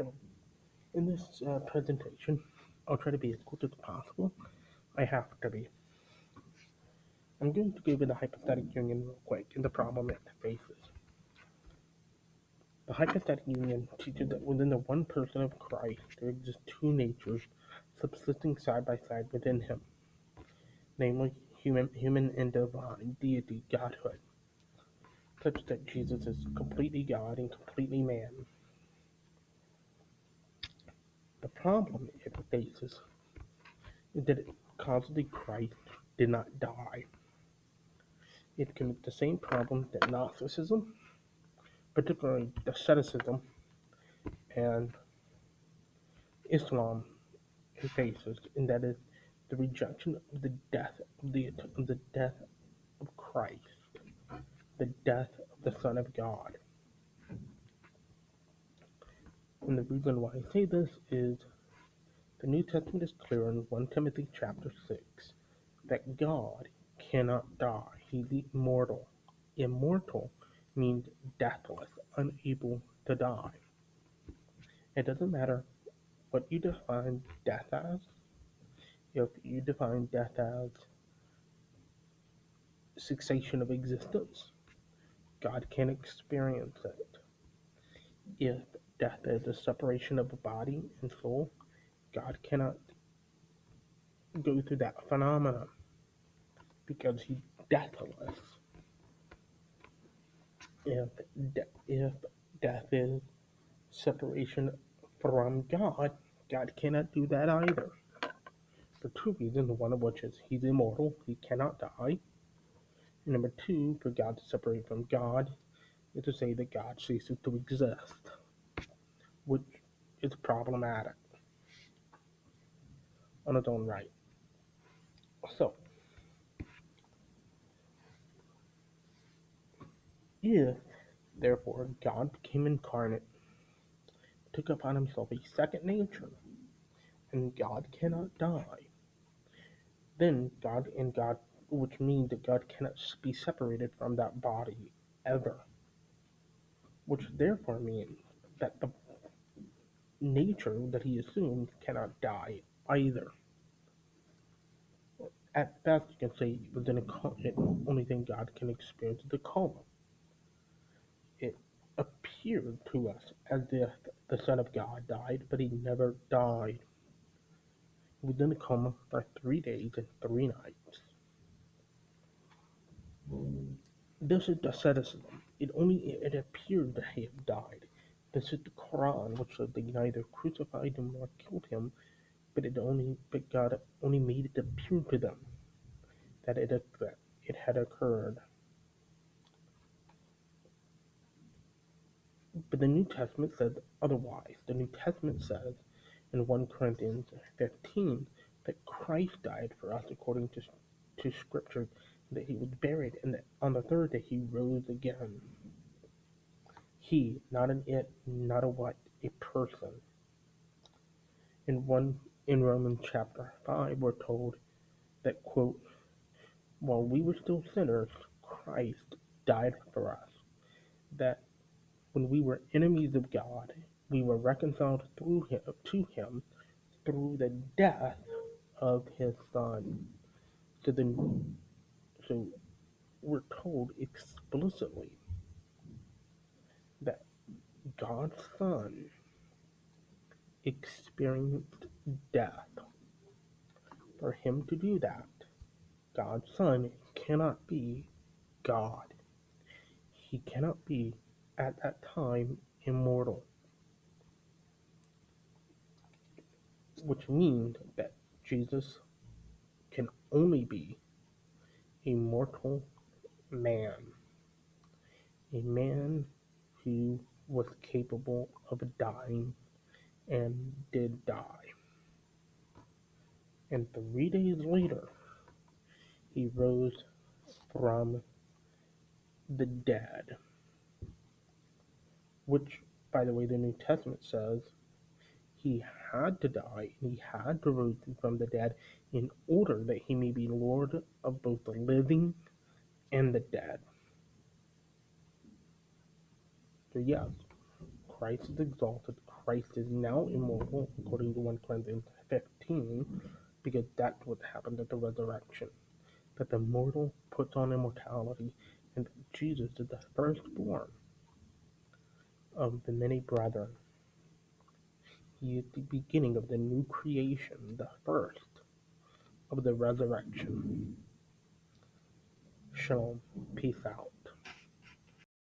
So, in this presentation, I'll try to be as quick as possible. I have to be. I'm going to go over the hypostatic union real quick and the problem it faces. The hypostatic union teaches that within the one person of Christ there exist two natures subsisting side by side within him, namely human and divine, deity, godhood, such that Jesus is completely God and completely man. The problem it faces is that it constantly Christ did not die. It commits the same problem that Gnosticism, particularly asceticism, and Islam faces, and that is the rejection of the death of Christ, the death of the Son of God. And the reason why I say this is the New Testament is clear in 1 Timothy chapter 6 that God cannot die. He's immortal. Immortal means deathless, unable to die. It doesn't matter what you define death as. If you define death as cessation of existence, God can experience it. If death is a separation of the body and soul, God cannot go through that phenomenon because he's deathless. If death is separation from God, God cannot do that either. For two reasons, one of which is he's immortal, he cannot die. And number two, for God to separate from God is to say that God ceases to exist, which is problematic on its own right. So, if, therefore, God became incarnate, took upon himself a second nature, and God cannot die, then God, which means that God cannot be separated from that body ever, which therefore means that the nature that he assumed cannot die either. At best, you can say within the only thing God can experience is a coma. It appeared to us as if the Son of God died, but he never died. He was in a coma for 3 days and 3 nights. This is asceticism. It appeared that he had died. This is the Quran, which said they neither crucified him nor killed him, but God only made it appear to them that it had occurred. But the New Testament says otherwise. The New Testament says in 1 Corinthians 15 that Christ died for us according to Scripture, that he was buried, and that on the third day he rose again. He, not an it, not a what, a person. In Romans chapter 5, we're told that, quote, while we were still sinners, Christ died for us. That when we were enemies of God, we were reconciled to him through the death of his Son. So we're told explicitly that God's Son experienced death. For him to do that, God's Son cannot be God. He cannot be, at that time, immortal. Which means that Jesus can only be a mortal man. A man who was capable of dying and did die. And 3 days later, he rose from the dead. Which, by the way, the New Testament says he had to die and he had to rise from the dead in order that he may be Lord of both the living and the dead. So yes, Christ is exalted, Christ is now immortal, according to 1 Corinthians 15, because that's what happened at the resurrection. That the mortal puts on immortality, and that Jesus is the firstborn of the many brethren. He is the beginning of the new creation, the first of the resurrection. Shalom. Peace out.